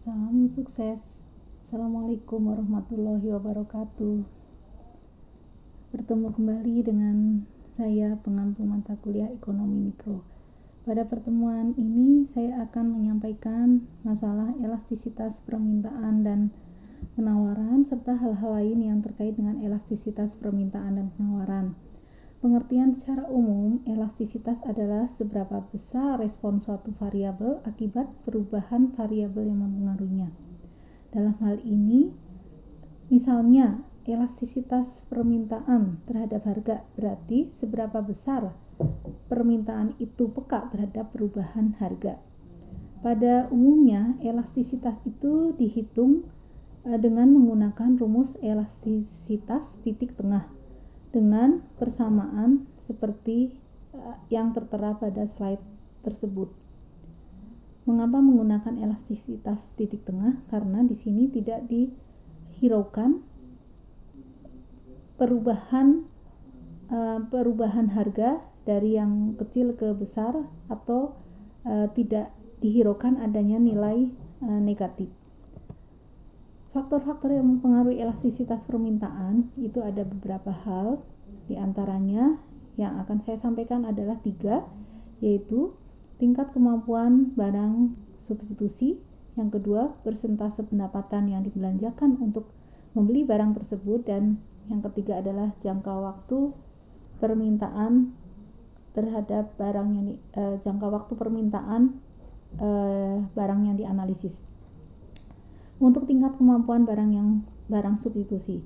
Salam sukses. Assalamualaikum warahmatullahi wabarakatuh. Bertemu kembali dengan saya, pengampu mata kuliah Ekonomi Mikro. Pada pertemuan ini saya akan menyampaikan masalah elastisitas permintaan dan penawaran serta hal-hal lain yang terkait dengan elastisitas permintaan dan penawaran. Pengertian secara umum, elastisitas adalah seberapa besar respon suatu variabel akibat perubahan variabel yang mempengaruhinya. Dalam hal ini, misalnya, elastisitas permintaan terhadap harga berarti seberapa besar permintaan itu peka terhadap perubahan harga. Pada umumnya, elastisitas itu dihitung dengan menggunakan rumus elastisitas titik tengah dengan persamaan seperti yang tertera pada slide tersebut. Mengapa menggunakan elastisitas titik tengah? Karena di sini tidak dihiraukan perubahan harga dari yang kecil ke besar atau tidak dihiraukan adanya nilai negatif. Faktor-faktor yang mempengaruhi elastisitas permintaan itu ada beberapa hal, di antaranya yang akan saya sampaikan adalah 3, yaitu tingkat kemampuan barang substitusi, yang kedua persentase pendapatan yang dibelanjakan untuk membeli barang tersebut, dan yang ketiga adalah jangka waktu permintaan terhadap barang yang dianalisis. Untuk tingkat kemampuan barang substitusi,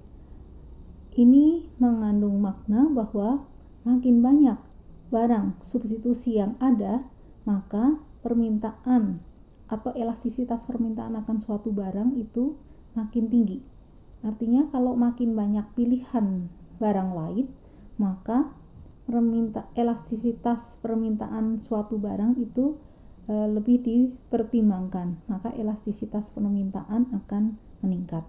ini mengandung makna bahwa makin banyak barang substitusi yang ada, maka permintaan atau elastisitas permintaan akan suatu barang itu makin tinggi. Artinya kalau makin banyak pilihan barang lain, maka elastisitas permintaan suatu barang itu lebih dipertimbangkan, maka elastisitas permintaan akan meningkat.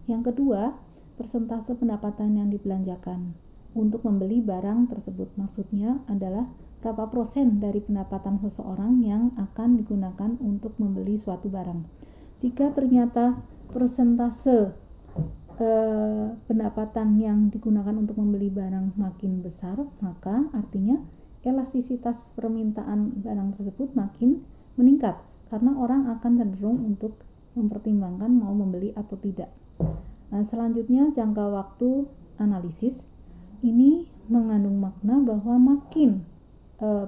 Yang kedua, persentase pendapatan yang dibelanjakan untuk membeli barang tersebut, maksudnya adalah berapa persen dari pendapatan seseorang yang akan digunakan untuk membeli suatu barang. Jika ternyata persentase pendapatan yang digunakan untuk membeli barang makin besar, maka artinya elastisitas permintaan barang tersebut makin meningkat karena orang akan cenderung untuk mempertimbangkan mau membeli atau tidak. Selanjutnya, jangka waktu analisis. Ini mengandung makna bahwa makin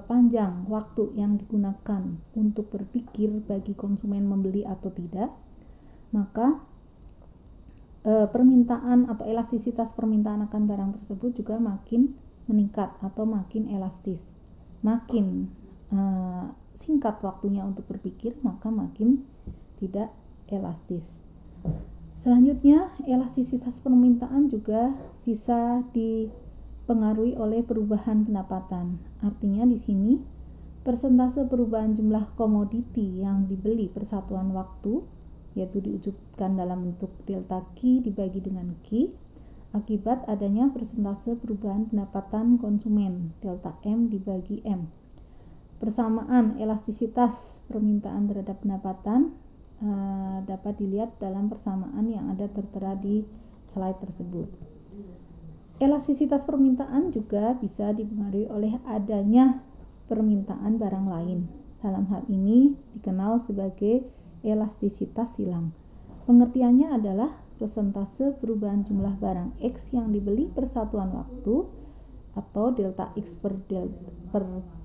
panjang waktu yang digunakan untuk berpikir bagi konsumen membeli atau tidak, maka permintaan atau elastisitas permintaan akan barang tersebut juga makin meningkat atau makin elastis. Makin singkat waktunya untuk berpikir, maka makin tidak elastis. Selanjutnya, elastisitas permintaan juga bisa dipengaruhi oleh perubahan pendapatan. Artinya di sini persentase perubahan jumlah komoditi yang dibeli per satuan waktu, yaitu diwujudkan dalam bentuk delta Q dibagi dengan Q, akibat adanya persentase perubahan pendapatan konsumen, delta M dibagi M. Persamaan elastisitas permintaan terhadap pendapatan dapat dilihat dalam persamaan yang ada tertera di slide tersebut. Elastisitas permintaan juga bisa dipengaruhi oleh adanya permintaan barang lain. Dalam hal ini dikenal sebagai elastisitas silang. Pengertiannya adalah persentase perubahan jumlah barang X yang dibeli per satuan waktu atau delta X per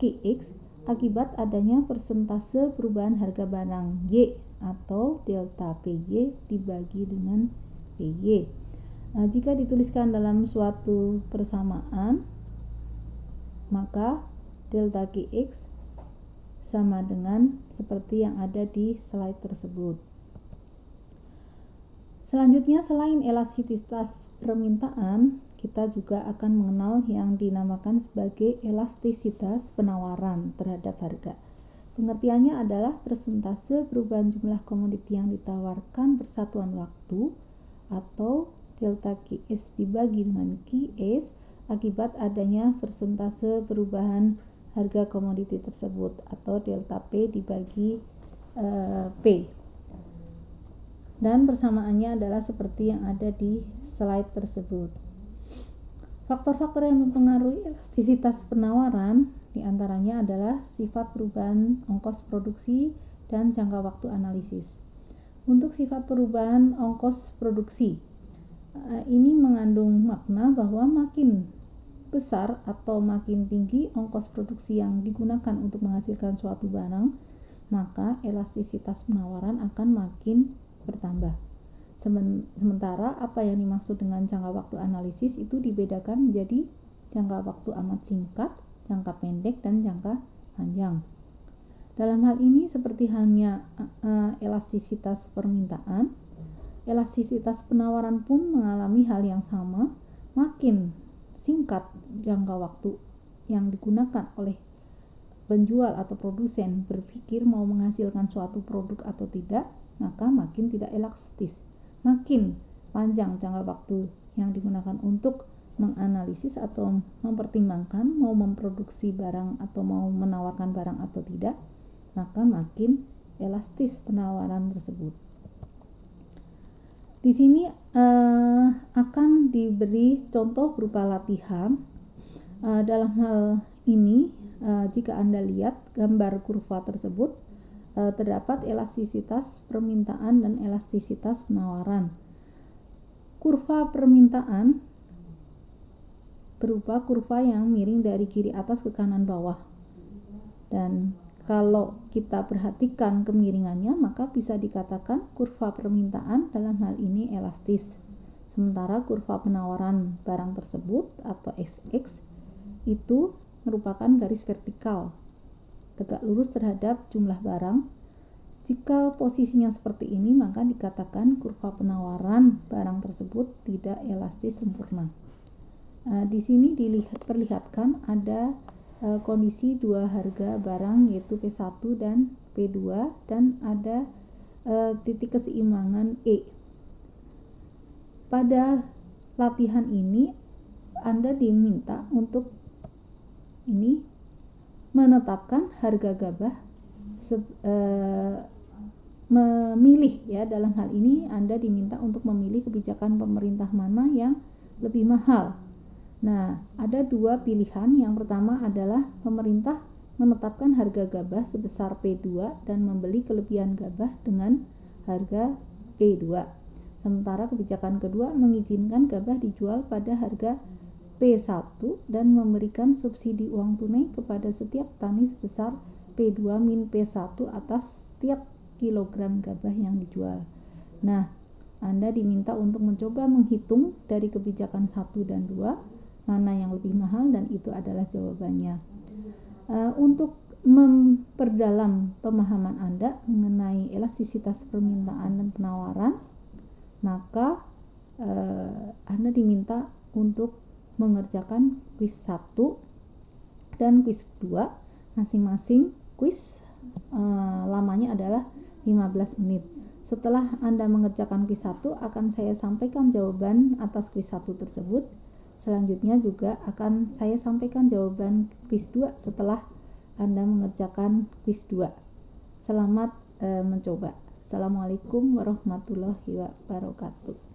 QX akibat adanya persentase perubahan harga barang Y atau delta PY dibagi dengan PY. Jika dituliskan dalam suatu persamaan, maka delta QX sama dengan seperti yang ada di slide tersebut. Selanjutnya, selain elastisitas permintaan, kita juga akan mengenal yang dinamakan sebagai elastisitas penawaran terhadap harga. Pengertiannya adalah persentase perubahan jumlah komoditi yang ditawarkan per satuan waktu atau delta QS dibagi dengan QS akibat adanya persentase perubahan harga komoditi tersebut atau delta P dibagi P. Dan persamaannya adalah seperti yang ada di slide tersebut. Faktor-faktor yang mempengaruhi elastisitas penawaran diantaranya adalah sifat perubahan ongkos produksi dan jangka waktu analisis. Untuk sifat perubahan ongkos produksi, ini mengandung makna bahwa makin besar atau makin tinggi ongkos produksi yang digunakan untuk menghasilkan suatu barang, maka elastisitas penawaran akan makin bertambah. Sementara apa yang dimaksud dengan jangka waktu analisis itu dibedakan menjadi jangka waktu amat singkat, jangka pendek, dan jangka panjang. Dalam hal ini seperti halnya elastisitas permintaan, elastisitas penawaran pun mengalami hal yang sama. Makin singkat jangka waktu yang digunakan oleh penjual atau produsen berpikir mau menghasilkan suatu produk atau tidak, maka makin tidak elastis. Makin panjang jangka waktu yang digunakan untuk menganalisis atau mempertimbangkan mau memproduksi barang atau mau menawarkan barang atau tidak, maka makin elastis penawaran tersebut. Di sini akan diberi contoh berupa latihan. Dalam hal ini, jika Anda lihat gambar kurva tersebut, terdapat elastisitas permintaan dan elastisitas penawaran. Kurva permintaan berupa kurva yang miring dari kiri atas ke kanan bawah. Dan kalau kita perhatikan kemiringannya, maka bisa dikatakan kurva permintaan dalam hal ini elastis. Sementara kurva penawaran barang tersebut atau XX itu merupakan garis vertikal tegak lurus terhadap jumlah barang. Jika posisinya seperti ini, maka dikatakan kurva penawaran barang tersebut tidak elastis sempurna. Di sini diperlihatkan ada kondisi dua harga barang yaitu P1 dan P2 dan ada titik keseimbangan E. Pada latihan ini Anda diminta untuk menetapkan harga gabah, memilih ya, dalam hal ini Anda diminta untuk memilih kebijakan pemerintah mana yang lebih mahal. Nah, ada dua pilihan. Yang pertama adalah pemerintah menetapkan harga gabah sebesar P2 dan membeli kelebihan gabah dengan harga P2. Sementara kebijakan kedua mengizinkan gabah dijual pada harga P1 dan memberikan subsidi uang tunai kepada setiap petani sebesar P2 min P1 atas setiap kilogram gabah yang dijual. Nah, Anda diminta untuk mencoba menghitung dari kebijakan 1 dan 2 mana yang lebih mahal, dan itu adalah jawabannya. Untuk memperdalam pemahaman Anda mengenai elastisitas permintaan dan penawaran, maka Anda diminta untuk mengerjakan kuis 1 dan kuis 2. Masing-masing kuis lamanya adalah 15 menit. Setelah Anda mengerjakan kuis 1, akan saya sampaikan jawaban atas kuis 1 tersebut. Selanjutnya juga akan saya sampaikan jawaban kuis 2 setelah Anda mengerjakan kuis 2. Selamat mencoba. Assalamualaikum warahmatullahi wabarakatuh.